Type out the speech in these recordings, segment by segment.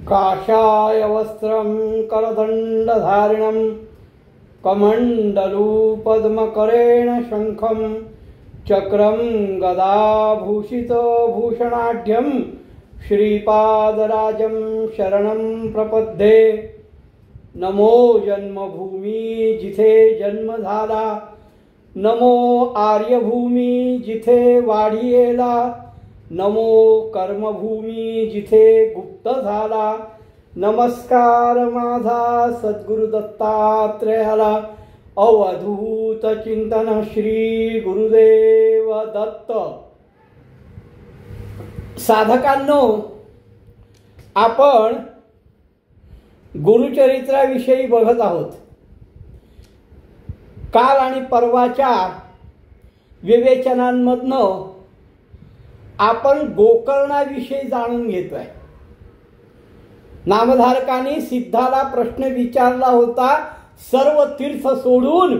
काषाय वस्त्रं करदण्डधारिणं कमण्डलूपद्मकरेण शङ्खं चक्रं गदाभूषितभूषणाढ्यं श्रीपादराजं शरणं प्रपद्ये। नमो जन्मभूमी जिथे जन्म झाला, नमो आर्यभूमी जिथे वाढियेला, नमो कर्मभूमी जिथे गुप्त झाला। नमस्कार माझा सद्गुरु दत्तात्रेयाला, अवधूत चिंतन श्री गुरुदेव दत्त। साधकांनो, आपण गुरुचरित्राविषयी बघत आहोत। काल आणि परवाच्या विवेचनांमधनं आपण गोकर्णाविषयी जाणून घेतोय। नामधारकांनी सिद्धाला प्रश्न विचारला होता, सर्व तीर्थ सोडून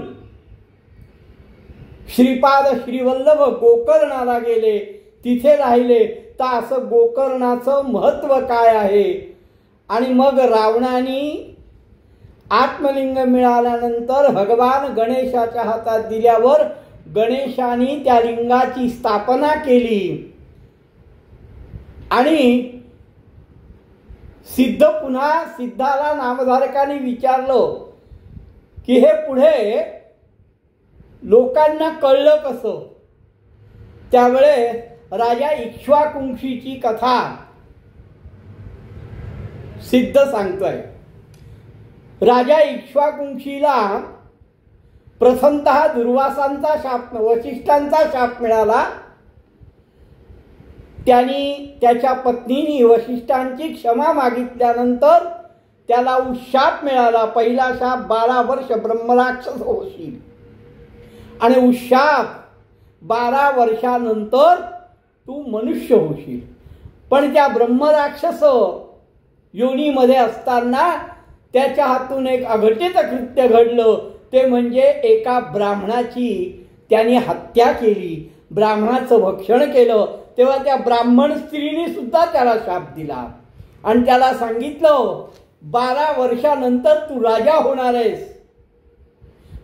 श्रीपाद श्रीवल्लभ गोकर्णाला गेले, तिथे राहिले, तर असं गोकर्णाचं महत्व काय आहे। आणि मग रावणाने आत्मलिंग मिळाल्यानंतर भगवान गणेशाच्या हातात दिल्यावर गणेशाने त्या लिंगाची स्थापना केली आणि पुन्हा सिद्धाला नामधारकांनी विचारलं की हे पुढे लोकांना कळलं कसं। त्यावेळे राजा इक्ष्वाकुंशीची कथा सिद्ध सांगतोय। राजा इक्ष्वाकुंशीला प्रथमतः दुर्वासांचा शाप, वसिष्ठांचा शाप मिळाला। त्यांनी त्याच्या पत्नीने वसिष्ठांची क्षमा मागितल्यानंतर त्याला उशाप मिळाला। पहिला शाप 12 वर्ष ब्रह्मराक्षस होशील, आणि उशाप 12 वर्षानंतर तू मनुष्य होशील। पण त्या ब्रह्मराक्षस योनीमध्ये असताना त्याच्या हातून एक अघटित कृत्य घडलं, ते म्हणजे एका ब्राह्मणाची त्याने हत्या केली, ब्राह्मणाचं भक्षण केलं। तेव्हा त्या ब्राह्मण स्त्रीने सुद्धा त्याला शाप दिला आणि त्याला सांगितलं 12 वर्षानंतर तू राजा होणार आहेस,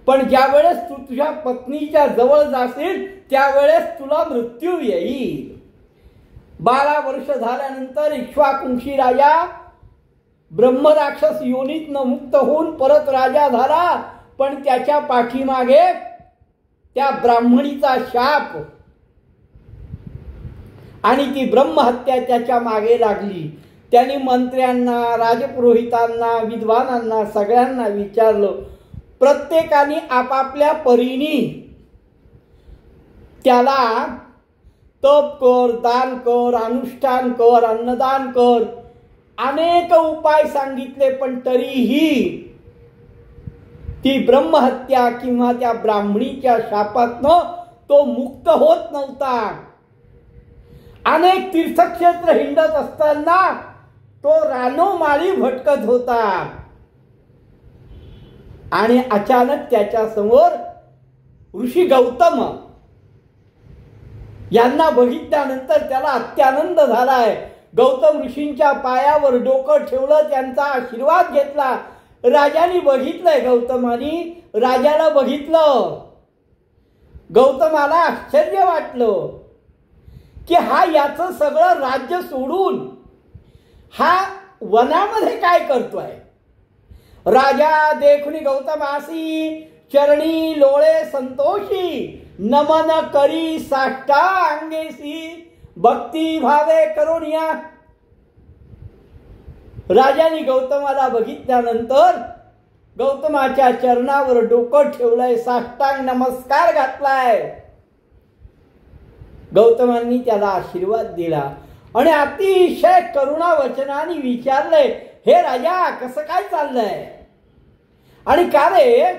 पण ज्या वेळेस तू तुझ्या पत्नीच्या जवळ जाशील त्यावेळेस तुला मृत्यू येईल। 12 वर्ष झाल्यानंतर इक्ष्वाकुंशी राजा ब्रह्मराक्षस योनीतनं मुक्त होऊन परत राजा झाला, पण त्याच्या पाठीमागे त्या ब्राह्मणीचा शाप आणि ती ब्रह्महत्या त्याच्या मागे लागली। त्यांनी मंत्र्यांना, राजपुरोहितांना, विद्वानांना सगळ्यांना विचारलं। प्रत्येकाने आपापल्या परीने त्याला तप कर, दान कर, अनुष्ठान कर, अन्नदान कर, अनेक उपाय सांगितले, पण तरीही ती ब्रह्महत्या किंवा त्या ब्राह्मणीच्या शापातनं तो मुक्त होत नव्हता। अनेक तीर्थक्षेत्र हिंडत असताना तो रानोमाळी भटकत होता आणि अचानक त्याच्या समोर ऋषी गौतम यांना बघितल्यानंतर त्याला अत्यानंद झालाय। गौतम ऋषींच्या पायावर डोकं ठेवलं, त्यांचा आशीर्वाद घेतला। राजाने बघितलंय, गौतमानी राजाला बघितलं। गौतमाला आश्चर्य वाटलं की हा याचं सगळं राज्य सोडून हा वनामध्ये काय करतोय। राजा देखुनी गौतमासी चरणी लोळे संतोषी, नमन करी साष्टांगेसी भक्ती भावे करुणिया। राजाने गौतमाला बघितल्यानंतर गौतमाच्या चरणावर डोकं ठेवलंय, साष्टांग नमस्कार घातलाय। गौतमांनी त्याला आशीर्वाद दिला आणि अतिशय करुणा वचनाने विचारलंय, हे राजा कसं काय चाललंय आणि का रे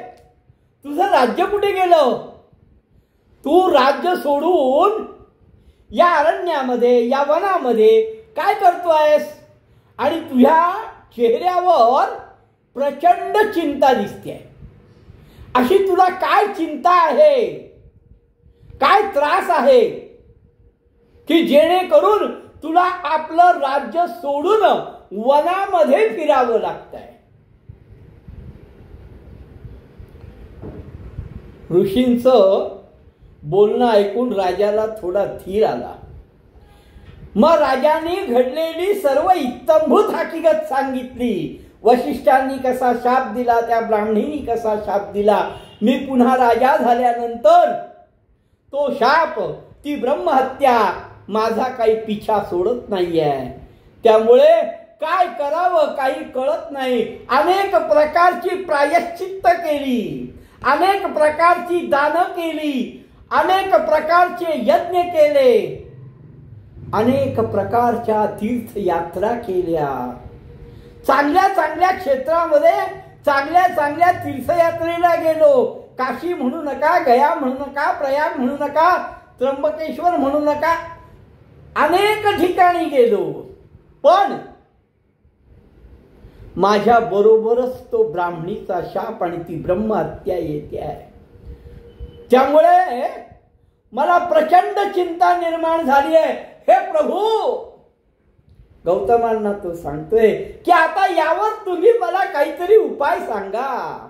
तुझं राज्य कुठे गेलं। तू राज्य सोडून या अरण्यामध्ये, या वनामध्ये काय करतोयस आणि तुझ्या चेहऱ्यावर प्रचंड चिंता दिसते। अशी तुला काय चिंता आहे, काय त्रास आहे की जेणेकरून तुला आपलं राज्य सोडून वनामध्ये फिरावं लागतंय. ऋषींचं बोलणं ऐकून राजाला थोडा धीर आला. मग राजाने घडलेली सर्व इत्थंभूत हकीकत सांगितली. वशिष्ठांनी कसा शाप दिला, त्या ब्राह्मणींनी कसा शाप दिला. मी पुन्हा राजा झाल्यानंतर तो शाप, ती ब्रह्महत्या माझा काही पिछा सोडत नाहीये. त्यामुळे काय करावं काही कळत नाही. अनेक प्रकारची प्रायश्चित्त केली, अनेक प्रकारची दानं केली, अनेक प्रकारचे यज्ञ केले, अनेक प्रकारच्या तीर्थयात्रा केल्या. चांगल्या चांगल्या क्षेत्रामध्ये चांगल्या चांगल्या तीर्थयात्रेला गेलो. काशी म्हणू नका, गया म्हणू नका, प्रयाग म्हणू नका, त्र्यंबकेश्वर म्हणू नका, अनेक ठिकाणी गेलो. पण माझ्या बरोबरच तो ब्राह्मणीचा शाप आणि ती ब्रह्महत्या येते आहे. त्यामुळे मला प्रचंड चिंता निर्माण झाली आहे. हे प्रभू, गौतमांना तो सांगतोय की आता यावर तुम्ही मला काहीतरी उपाय सांगा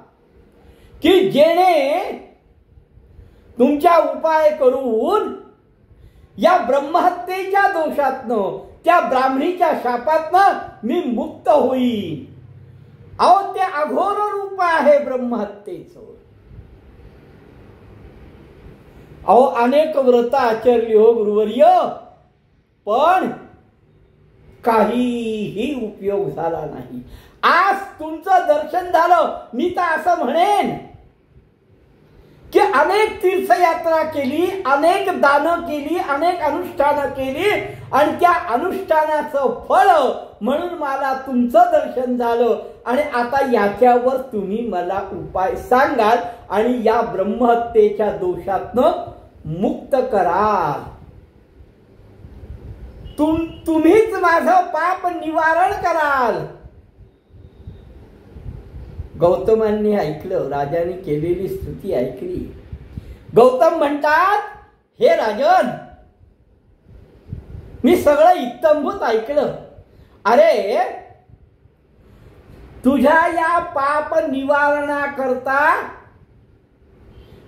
की जेणे तुमच्या उपाय करून या ब्रह्महत्येच्या दोषातनं, त्या ब्राह्मणीच्या शापातनं मी मुक्त होईल. अहो, ते अघोर रूप आहे ब्रह्महत्येचं. अहो, अनेक व्रत आचरली हो गुरुवर्य, पण काहीही उपयोग झाला नाही. आज तुमचं दर्शन झालं. मी तर असं म्हणेन की अनेक तीर्थयात्रा केली, अनेक दानं केली, अनेक अनुष्ठानं केली आणि त्या अनुष्ठानाचं फळ म्हणून मला तुमचं दर्शन झालं. आणि आता याच्यावर तुम्ही मला उपाय सांगाल आणि या ब्रह्महत्येच्या दोषातनं मुक्त कराल. तुम्हीच माझं पाप निवारण कराल. गौतमांनी ऐकलं, राजाने केलेली स्तुती ऐकली. गौतम म्हणतात, हे राजन, मी सगळं इत्थंभूत ऐकलं. अरे, तुझ्या या पाप निवारणाकरता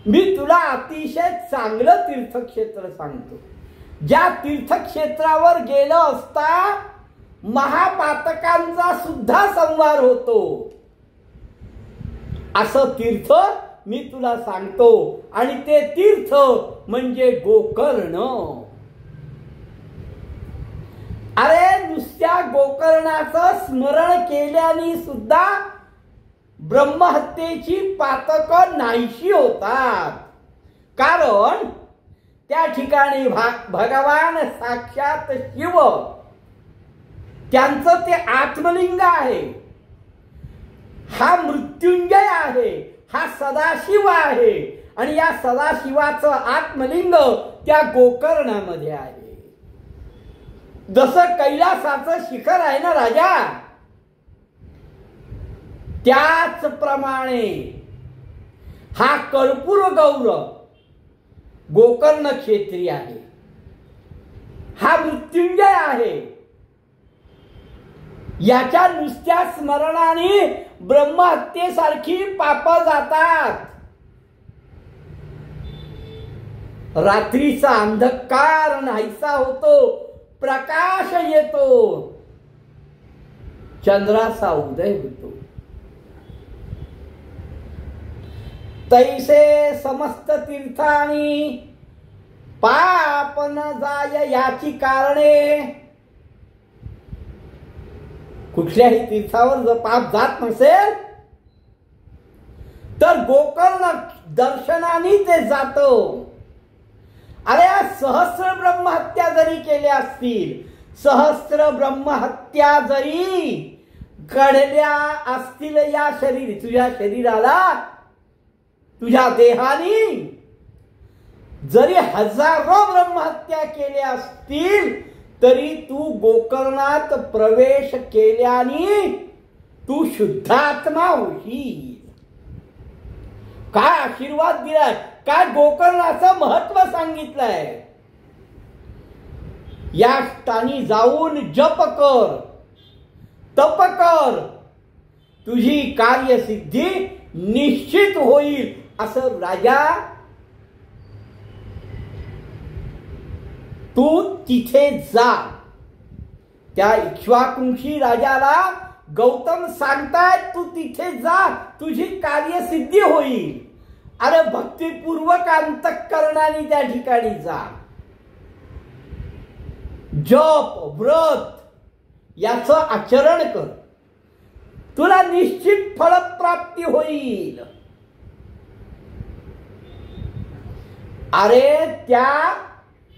मी तुला अतिशय चांगलं तीर्थक्षेत्र सांगतो. ज्या तीर्थक्षेत्रावर गेलं असता महापातकांचा सुद्धा संहार होतो, असं तीर्थ मी तुला सांगतो. आणि ते तीर्थ म्हणजे गोकर्ण. अरे, नुसत्या गोकर्णाचं स्मरण केल्याने सुद्धा ब्रह्महत्येची पातकं नाहीशी होतात. कारण त्या ठिकाणी भगवान साक्षात शिव, त्यांचं ते आत्मलिंग आहे. हा मृत्युंजय आहे, हा सदाशिव आहे. आणि या सदाशिवाचं आत्मलिंग त्या गोकर्णामध्ये आहे. जसं कैलासाचं शिखर आहे ना राजा, त्याचप्रमाणे हा कर्पूर गौर गोकर्ण क्षेत्री आहे. हा मृत्युंजय आहे. याच्या नुसत्या स्मरणाने ब्रह्महत्येसारखी पाप जातात. रात्रीचा अंधकार नाहीसा होतो, प्रकाश येतो, चंद्राचा उदय होतो. तैसे समस्त तीर्थानी पाप न जाय याची कारणे. कुठल्याही तीर्थावर जर पाप जात नसेल तर गोकर्ण दर्शनाने ते जातो. अरे, सहस्र ब्रह्महत्या जरी केल्या असतील, सहस्र ब्रह्महत्या जरी घडल्या असतील या तुझ्या शरीराला, तुझ्या देहानी जरी हजारो ब्रह्महत्या केल्या असतील तरी तू गोकर्णात प्रवेश केल्याने तू शुद्धात्मा होशील. काय आशीर्वाद दिलाय, काय गोकर्णाचं महत्व सांगितलंय. या स्थानी जाऊन जप कर, तप कर, तुझी कार्यसिद्धी निश्चित होईल असं राजा तू तिथे जा. त्या इक्ष्वाकुंशी राजाला गौतम सांगतायत तू तिथे जा, तुझी कार्यसिद्धी होईल. अरे भक्तिपूर्वक अंतःकरणाने त्या ठिकाणी जा. जप व्रत याचं आचरण कर, तुला निश्चित फलप्राप्ती होईल. अरे त्या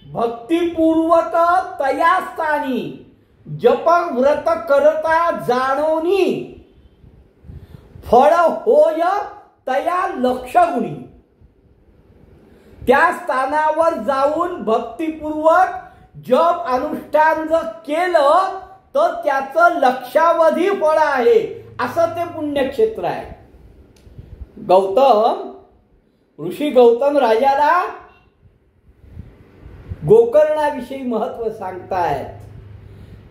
भक्तिपूर्वक तया स्थानी जप व्रत करता जाणोनी फळ होय तया लक्षगुणी. त्या स्थानावर जाऊन भक्तिपूर्वक जप अनुष्ठान जर केलं तर त्याचं लक्षावधी फळ आहे, असं ते पुण्यक्षेत्र आहे. ऋषी गौतम राजाला गोकर्णाविषयी महत्व सांगतायत.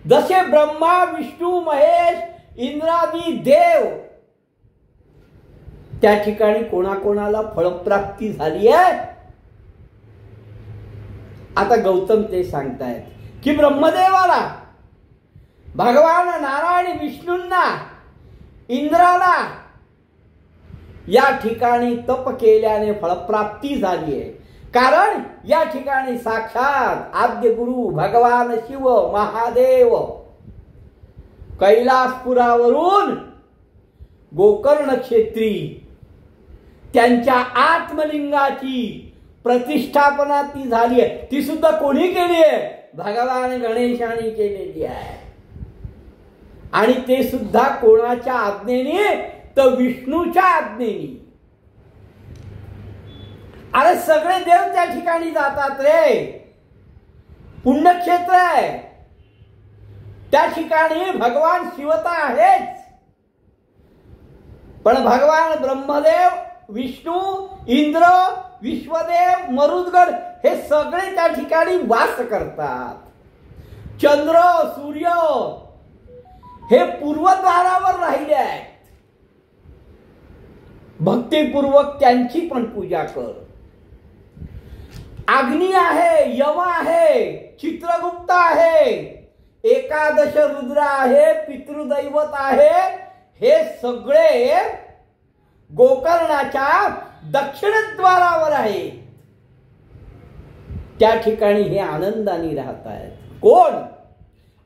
जसे ब्रह्मा विष्णू महेश इंद्रादी देव त्या ठिकाणी कोणाकोणाला फळप्राप्ती झाली आहे. आता गौतम ते सांगतायत की ब्रह्मदेवाला, भगवान नारायण विष्णूंना, इंद्राला या ठिकाणी तप केल्याने फळप्राप्ती झाली आहे. कारण या ठिकाणी साक्षात आद्य गुरु भगवान शिव महादेव कैलासपुरावरून गोकर्ण क्षेत्री त्यांच्या आत्मलिंगाची प्रतिष्ठापना ती झाली आहे. ती सुद्धा कोणी केली आहे? भगवान गणेशाने केलेली आहे. आणि ते सुद्धा कोणाच्या आज्ञेने? तर विष्णूच्या आज्ञेने. अरे सगळे देव त्या ठिकाणी जातात रे, पुण्यक्षेत्र आहे. त्या ठिकाणी भगवान शिवता आहेच, पण भगवान ब्रह्मदेव, विष्णू, इंद्र, विश्वदेव, मरुद्गण हे सगळे त्या ठिकाणी वास करतात. चंद्र सूर्य हे पूर्वद्वारावर राहिले आहेत. भक्तिपूर्वक त्यांची पण पूजा कर. अग्नी आहे, यम आहे, चित्रगुप्त आहे, एकादश रुद्र आहे, पितृदैवत आहे. हे सगळे गोकर्णाच्या दक्षिणद्वारावर आहे. त्या ठिकाणी हे आनंदाने राहत आहेत. कोण?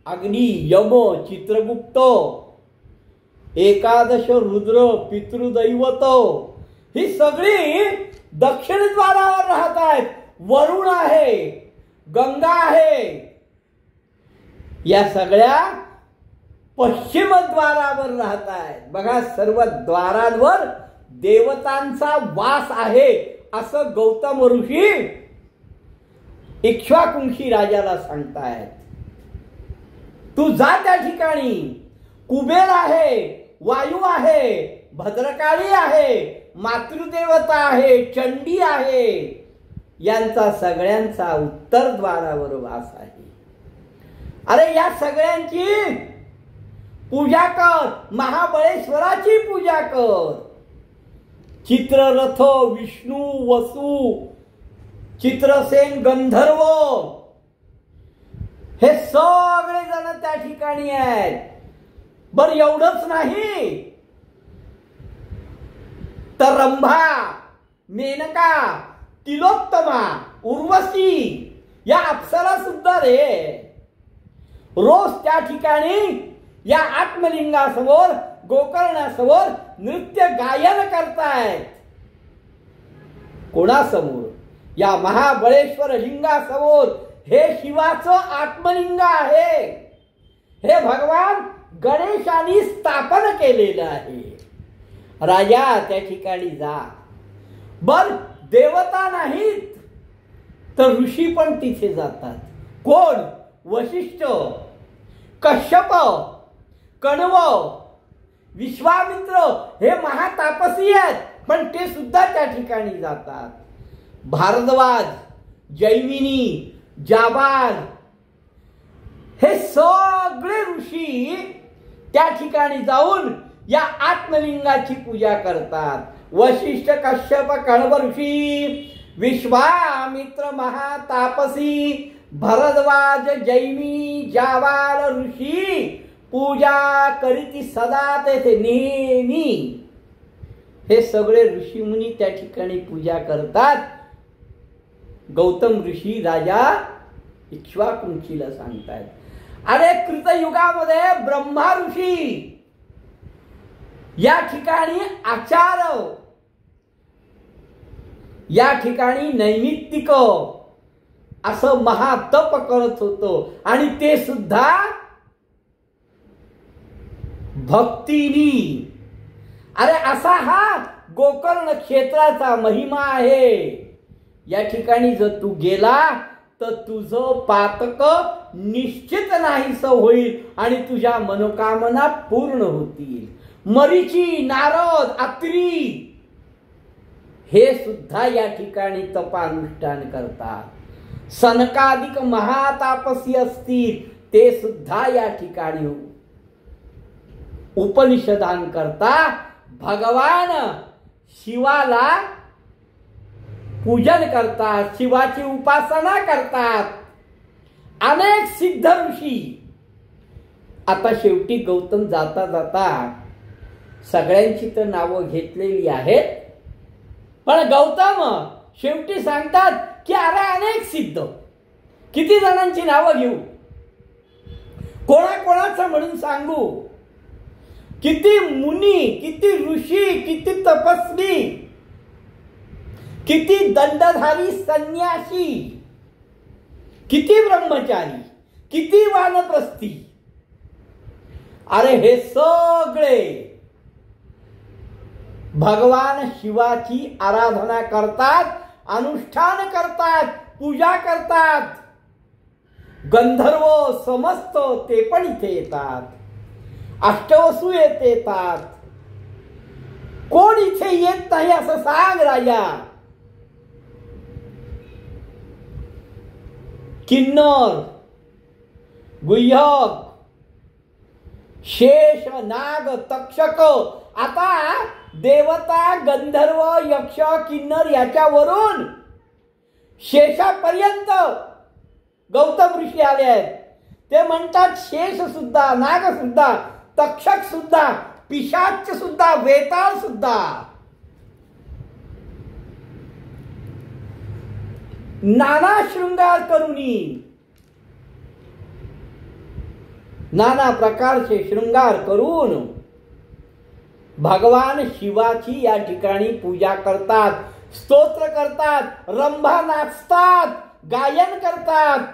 अग्नी, यम, चित्रगुप्त, एकादश रुद्र, पितृदैवत ही सगळी दक्षिणद्वारावर राहत आहेत. वरुण आहे, गंगा आहे, या सगळ्या पश्चिमद्वारावर राहत आहेत. बघा, सर्व द्वारांवर देवतांचा वास आहे असं गौतम ऋषी इक्ष्वाकुंशी राजाला सांगतायत. तू जा त्या ठिकाणी. कुबेर आहे, वायू आहे, भद्रकाली आहे, मातृदेवता आहे, चंडी आहे, यांचा सगळ्यांचा उत्तर द्वारावर वास आहे. अरे या सगळ्यांची पूजा कर, महाबळेश्वराची पूजा कर. चित्ररथ, विष्णू, वसु, चित्रसेन, गंधर्व हे सगळे जण त्या ठिकाणी आहेत. बर एवढंच नाही तर रंभा, मेनका, तिलोत्तमा, उर्वशी या अप्सरा सुद्धा रे रोज त्या ठिकाणी या आत्मलिंगासमोर, गोकर्णासमोर नृत्य गायन करतायत. कोणासमोर? या महाबळेश्वर लिंगासमोर. हे शिवाचं आत्मलिंग आहे. हे भगवान गणेशाने स्थापन केलेलं आहे. राजा त्या ठिकाणी जा. बर देवता नाहीत तर ऋषी पण तिथे जातात. कोण? वशिष्ठ, कश्यप, कण्व, विश्वामित्र हे महातापसी आहेत, पण ते सुद्धा त्या ठिकाणी जातात. भारद्वाज, जैमिनी, जाबाल हे सगळे ऋषी त्या ठिकाणी जाऊन या आत्मलिंगाची पूजा करतात. वशिष्ठ, कश्यप, कण्व ऋषी, विश्वामित्र महातापसी, भरद्वाज, जैमी, जावाल ऋषी पूजा करीती सदा तेथे नेहमी. हे सगळे ऋषी मुनी त्या ठिकाणी पूजा करतात. गौतम ऋषी राजा इक्ष्वाकुंचीला सांगतात, अरे कृतयुगामध्ये ब्रह्मा ऋषी या ठिकाणी आचार, या ठिकाणी नैमित्तिक असं महातप करत होतो आणि ते सुद्धा भक्तीनी. अरे असा हा गोकर्ण क्षेत्राचा महिमा आहे. या ठिकाणी जर तू गेला तर तुझं पातक निश्चित नाहीस होईल आणि तुझ्या मनोकामना पूर्ण होतील. मरीची, नारद, अत्री हे सुद्धा या ठिकाणी तपानुष्ठान करतात. सनकादिक महातापसी असतील ते सुद्धा या ठिकाणी उपनिषदान करता भगवान शिवाला पूजन करतात, शिवाची उपासना करतात. अनेक सिद्ध ऋषी. आता शेवटी गौतम जाता जाता सगळ्यांची तर नावं घेतलेली आहेत, पण गौतम शेवटी सांगतात की अरे अनेक सिद्ध, किती जणांची नावं घेऊ, कोणाकोणाचं म्हणून सांगू, किती मुनी, किती ऋषी, किती तपस्वी, किती दंडधारी संन्यासी, किती ब्रह्मचारी, किती वानप्रस्थी. अरे हे सगळे भगवान शिवाची आराधना करतात, अनुष्ठान करतात, पूजा करतात. गंधर्व समस्त ते पण इथे येतात, अष्टवसू येतात. कोण इथे येत नाही असं सांग राजा. किन्नर, गुह्यक, शेष, नाग, तक्षक, आता देवता, गंधर्व, यक्ष, किन्नर याच्यावरून शेषापर्यंत गौतम ऋषी आले आहेत. ते म्हणतात शेष सुद्धा, नाग सुद्धा, तक्षक सुद्धा, पिशाच सुद्धा, वेताळ सुद्धा. नाना शृंगार करूनी, नाना प्रकारचे शृंगार करून भगवान शिवाची या ठिकाणी पूजा करतात, स्तोत्र करतात, रंभा नाचतात, गायन करतात,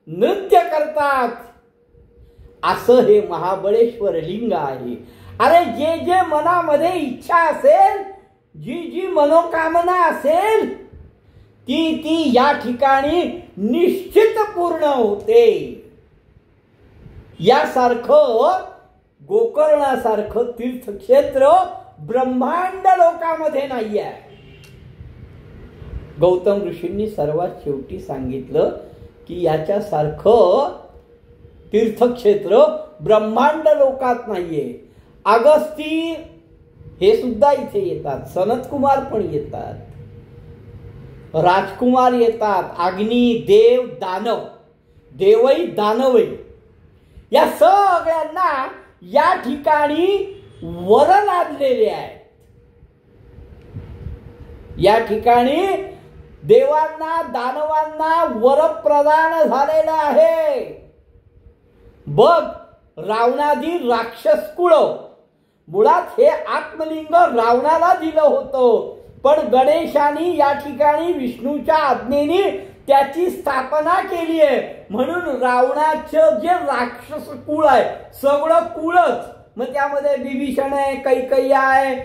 नृत्य करतात. असं हे महाबळेश्वर लिंग आहे. अरे जे जे मनामध्ये इच्छा असेल, जी जी मनोकामना असेल, ती ती या ठिकाणी निश्चित पूर्ण होते. यासारखं गोकर्णासारखं तीर्थक्षेत्र ब्रह्मांड लोकामध्ये नाही आहे. गौतम ऋषींनी सर्वात शेवटी सांगितलं की याच्यासारखं तीर्थक्षेत्र ब्रह्मांड लोकात नाहीये. अगस्ती हे सुद्धा इथे येतात, सनत कुमार पण येतात, राजकुमार येतात, अग्नी, देव, दानव, देवई दानवई, या सगळ्यांना या ठिकाणी वर लादलेले आहेत. या ठिकाणी देवांना, दानवांना वर प्रदान झालेलं आहे. बघ, रावणादी राक्षस कुळ, मुळात हे आत्मलिंग रावणाला दिलं होतं, पण गणेशाने या ठिकाणी विष्णूच्या आज्ञेने त्याची स्थापना केली आहे. म्हणून रावणाचं जे राक्षस कुळ आहे सगळं कुळच, मग त्यामध्ये विभीषण आहे, कैकेयी आहे,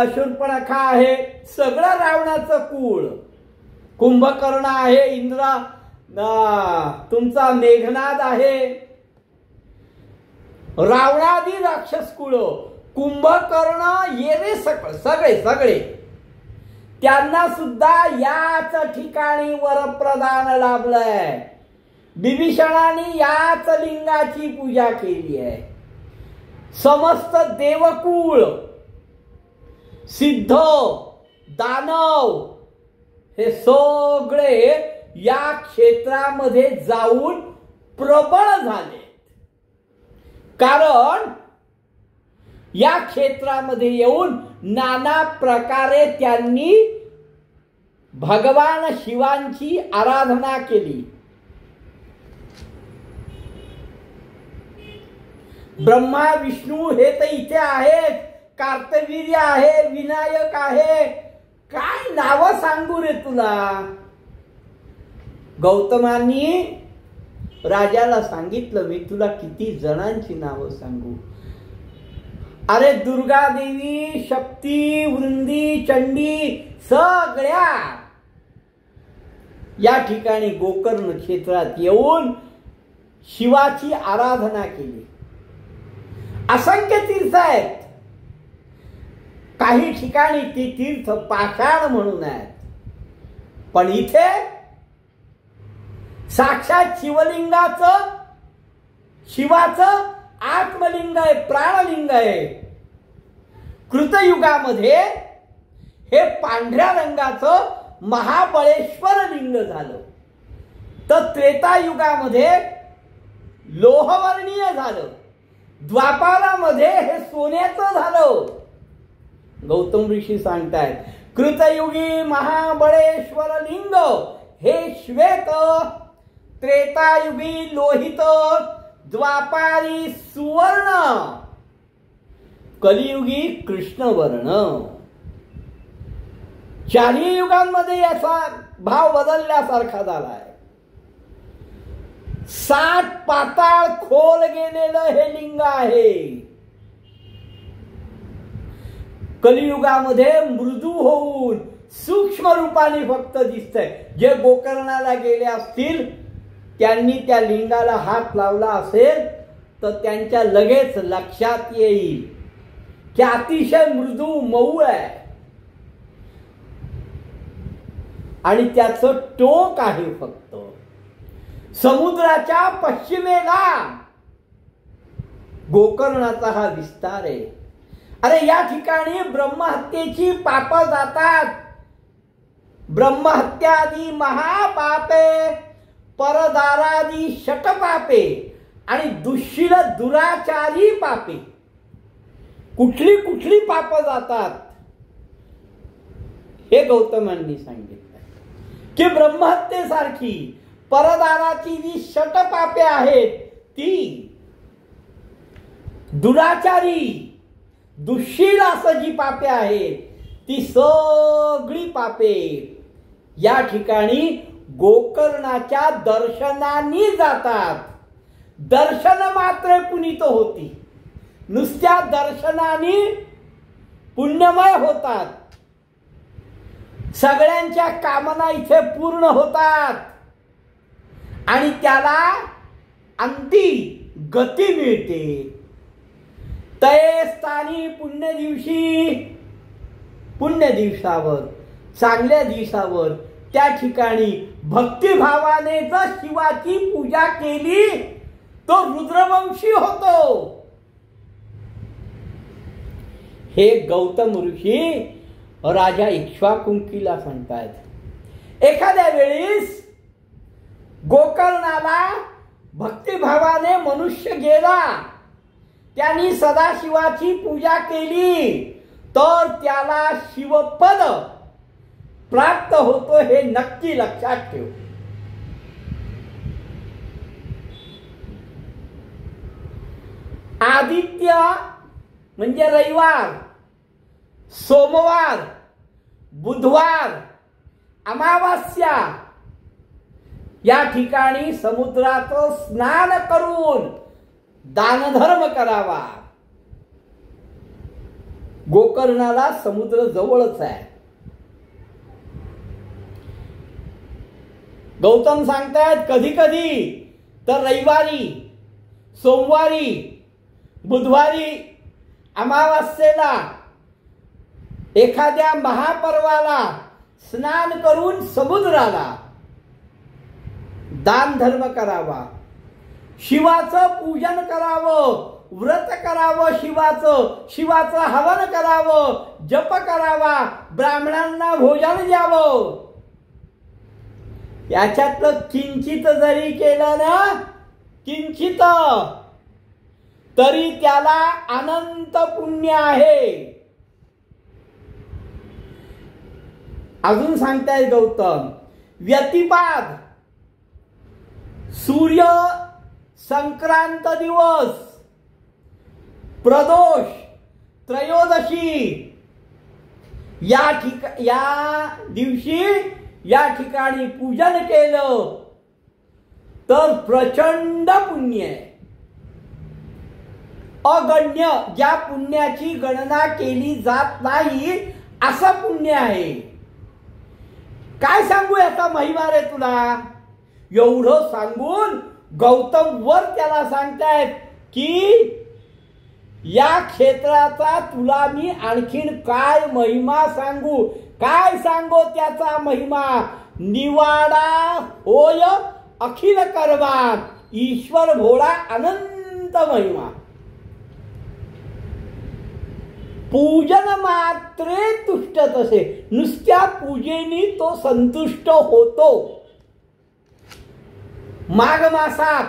शूर्पणखा आहे, सगळं रावणाचं कुळ. कुंभकर्ण आहे, इंद्र तुमचा मेघनाद आहे, रावणादी राक्षस कुळ, कुंभकर्ण येणे सगळे सगळे त्यांना सुद्धा याच ठिकाणी वरप्रदान लाभलंय. विभीषणाने याच लिंगाची पूजा केली आहे. समस्त देवकुळ, सिद्ध, दानव हे सगळे या क्षेत्रामध्ये जाऊन प्रबळ झाले. कारण या क्षेत्रामध्ये येऊन नाना प्रकारे त्यांनी भगवान शिवांची आराधना केली. ब्रह्मा विष्णू हे तर इथे आहेत, कार्तवीर्य आहे, विनायक आहे, काय नावं सांगू रे तुला. गौतमांनी राजाला सांगितलं, मी तुला किती जणांची नावं सांगू. अरे दुर्गा देवी, शक्ती, वृंदी, चंडी सगळ्या या ठिकाणी गोकर्ण क्षेत्रात येऊन शिवाची आराधना केली. असंख्य तीर्थ आहेत. काही ठिकाणी ती तीर्थ पाषाण म्हणून आहेत, पण इथे साक्षात शिवलिंगाचं, शिवाचं आत्मलिंग आहे, प्राणलिंग आहे. कृतयुगामध्ये हे पांढऱ्या रंगाचं महाबळेश्वर लिंग झालं, तर त्रेतायुगामध्ये लोहवर्णीय झालं, द्वापारामध्ये हे सोन्याचं झालं. गौतम ऋषी सांगतायत कृतयुगी महाबळेश्वर लिंग हे श्वेत, त्रेतायुगी लोहित, द्वापारी सुवर्ण, कलियुगी कृष्णवर्ण. चारही युगांमध्ये याचा भाव बदलल्यासारखा झालाय. 60 पाताळ खोल गेलेलं हे लिंग आहे. कलियुगामध्ये मृदू होऊन सूक्ष्म रूपाने फक्त दिसतंय. जे गोकर्णाला गेले असतील त्यांनी त्या लिंगाला हात लावला असेल तर त्यांच्या लगेच लक्षात येईल की अतिशय मृदू मऊ आहे आणि त्याचं टोक आहे फक्त समुद्राच्या पश्चिमेला गोकर्णाचा हा विस्तार आहे. अरे या ठिकाणी ब्रह्महत्येची पाप जातात. ब्रह्महत्यादी महापापे, परदारादी शतपापे आणि दुःशील दुराचारी पापे. कुठली कुठली पाप जातात हे गौतमांनी सांगितलं की ब्रह्महत्येसारखी परदाराची जी शतपापे आहेत ती, दुराचारी दुःशील असं जी पापे आहेत ती सगळी पापे या ठिकाणी गोकर्णाच्या दर्शनाने जातात. दर्शन मात्र पुनीत होती. नुसत्या दर्शनाने पुण्यमय होतात. सगळ्यांच्या कामना इथे पूर्ण होतात आणि त्याला अंती गती मिळते. तये स्थानी पुण्य दिवशी, पुण्य दिवसावर, चांगल्या दिवसावर त्या ठिकाणी भक्तिभावाने जर शिवाची पूजा केली तो रुद्रवंशी होतो. हे गौतम ऋषी राजा इक्ष्वाकुंकीला सांगतायत. एखाद्या वेळेस गोकर्णाला भक्तिभावाने मनुष्य गेला, त्यांनी सदाशिवाची पूजा केली तर त्याला शिवपद प्राप्त होतो हे नक्की लक्षात ठेव. आदित्य म्हणजे रविवार, सोमवार, बुधवार, अमावास्या या ठिकाणी समुद्राचं स्नान करून दानधर्म करावा. गोकर्णाला समुद्र जवळच आहे. गौतम सांगतायत कधी कधी तर रविवारी, सोमवारी, बुधवारी, अमावास्येला एखाद्या महापर्वाला स्नान करून समुद्राला दान धर्म करावा, शिवाचं पूजन करावं, व्रत करावं, शिवाचं हवन करावं, जप करावा, ब्राह्मणांना भोजन द्यावं. याच्यातलं किंचित जरी केलं ना, किंचित, तरी त्याला अनंत पुण्य आहे. अजून सांगतायत गौतम, व्यतिपाद, सूर्य संक्रांत दिवस, प्रदोष, त्रयोदशी या दिवशी या ठिकाणी पूजन केलं तर प्रचंड पुण्य आहे. अगण्य, ज्या पुण्याची गणना केली जात नाही असं पुण्य आहे. काय सांगू याचा महिमा रे तुला. एवढं सांगून गौतम वर त्याला सांगतायत की या क्षेत्राचा तुला मी आणखीन काय महिमा सांगू, काय सांगू त्याचा महिमा. निवाडा होय अखिल कर्मा, ईश्वर भोळा अनंत महिमा. पूजन मात्रे तुष्ट तसे, नुसत्या पूजेनी तो संतुष्ट होतो. माघ मासात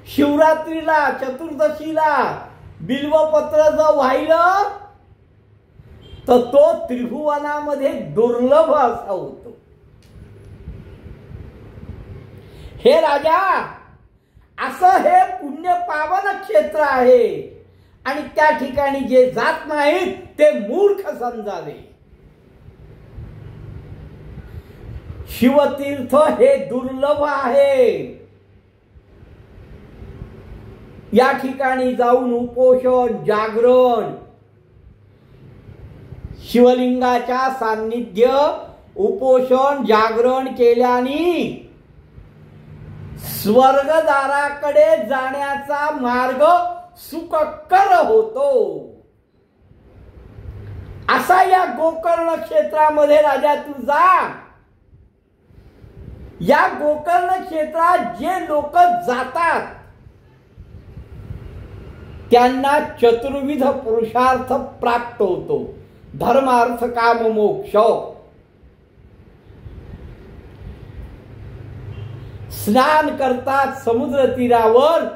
शिवरात्रीला, चतुर्दशीला बिल्वपत्र जर वाहिलं तर तो त्रिभुवनामध्ये दुर्लभ असा होतो. हे राजा, असं हे पुण्य पावन क्षेत्र आहे आणि त्या ठिकाणी जे जात नाहीत ते मूर्ख समजावे. शिवतीर्थ हे दुर्लभ आहे. या ठिकाणी जाऊन उपोषण, जागरण, शिवलिंगाच्या सान्निध्य, उपोषण, जागरण केल्याने स्वर्गदाराकडे जाण्याचा मार्ग सुखकर होतो. असा या गोकर्ण क्षेत्रामध्ये राजा तू जा. या गोकर्ण क्षेत्रात जे लोक जातात त्यांना चतुर्विध पुरुषार्थ प्राप्त होतो. धर्म, अर्थ, काम, मोक्ष. स्नान करतात समुद्र तीरावर,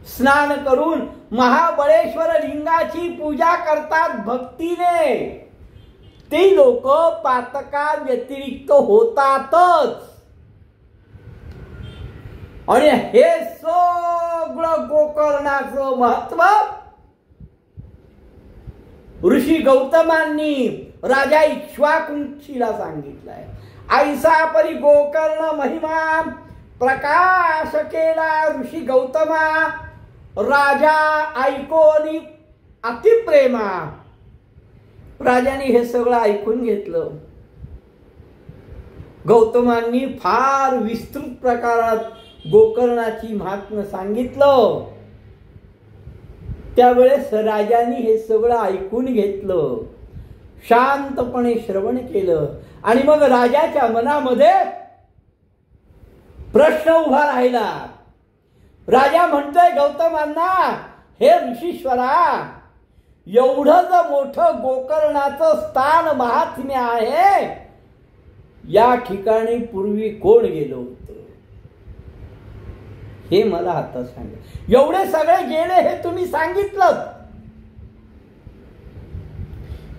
स्नान करून महाबळेश्वर लिंगाची पूजा करतात भक्तीने. ते लोक पातका व्यतिरिक्त होतातच. आणि हे सगळं गोकर्णाचं महत्व ऋषी गौतमांनी राजा इक्ष्वाकुंशीला सांगितलंय. ऐसा परी गोकर्ण महिमा प्रकाश केला ऋषी गौतमा, राजा ऐकोनी अतिप्रेमा. राजाने हे सगळं ऐकून घेतलं. गौतमांनी फार विस्तृत प्रकारात गोकर्णाची महात्म्य सांगितलं. त्यावेळेस राजाने हे सगळं ऐकून घेतलं, शांतपणे श्रवण केलं. आणि मग राजाच्या मनामध्ये प्रश्न उभा राहिला. राजा म्हणतोय गौतमांना, हे ऋषीश्वरा, एवढं जर मोठं गोकर्णाचं स्थान महात्म्य आहे, या ठिकाणी पूर्वी कोण गेलो होतं हे मला आता सांगा. एवढे सगळे गेले हे तुम्ही सांगितलं.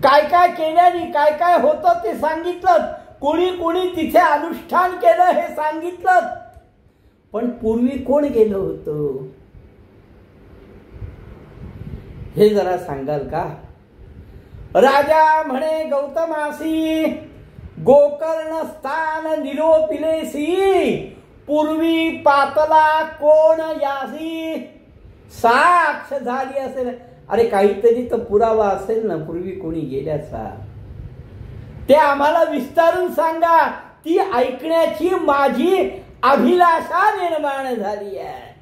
काय काय केल्याने काय काय होतं ते सांगितलं. कोणी कोणी तिथे अनुष्ठान केलं हे सांगितलं. पण पूर्वी कोण गेलं होतं हे जरा सांगाल का. राजा म्हणे गौतमासी, गोकर्ण स्थान निरोपिलेसी, पूर्वी पातला कोण यासी साक्ष झाली असेल. अरे काहीतरी तर पुरावा असेल ना पूर्वी कोणी गेल्याचा. ते आम्हाला विस्तारून सांगा. ती ऐकण्याची माझी अभिलाषा निर्माण झाली आहे.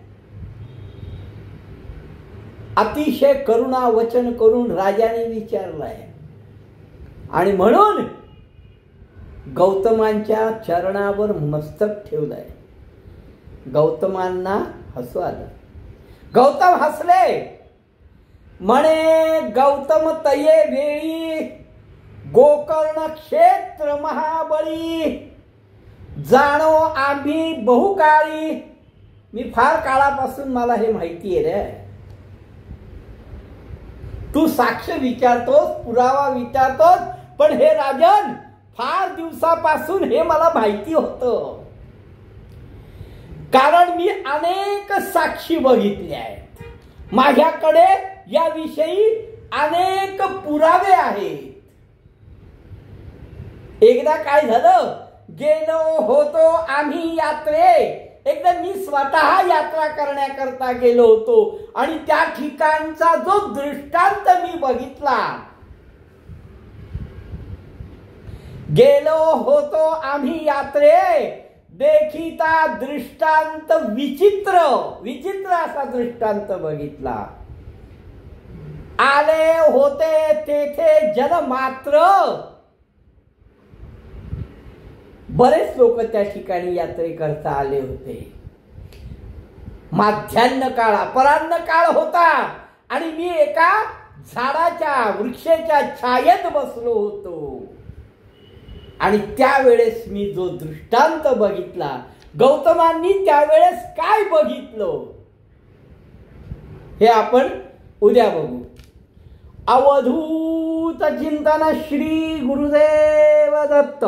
अतिशय करुणा वचन करून राजाने विचारलंय. आणि म्हणून गौतमांच्या चरणावर मस्तक ठेवलंय. गौतमांना हसू आलं. गौतम हसले. म्हणे, गौतम तये वेळी गोकर्ण क्षेत्र महाबळी, जाणो आम्ही बहुकाळी. मी फार काळापासून मला हे माहिती आहे रे. तू साक्ष विचारतोस, पुरावा विचारतोस, पण हे राजन फार दिवसापासून हे मला माहिती होतं. कारण मी अनेक साक्षी बघितल्या आहेत. माझ्याकडे याविषयी अनेक पुरावे आहेत. एकदा काय झालं, गेलो होतो आम्ही यात्रे. एकदा मी स्वतः यात्रा करण्याकरता गेलो होतो आणि त्या ठिकाणचा जो दृष्टांत मी बघितला. गेलो होतो आम्ही यात्रे, देखीता दृष्टांत विचित्र. विचित्र असा दृष्टांत बघितला. आले होते तेथे जन मात्र. बरेच लोक त्या ठिकाणी यात्रेकरता आले होते. माध्यान्ह काळ, अपराह्न काळ होता आणि मी एका झाडाच्या, वृक्षाच्या छायेत बसलो होतो. आणि त्यावेळेस मी जो दृष्टांत बघितला, गौतमांनी त्यावेळेस काय बघितलं हे आपण उद्या बघू. अवधूत चिंतन श्री गुरुदेव दत्त.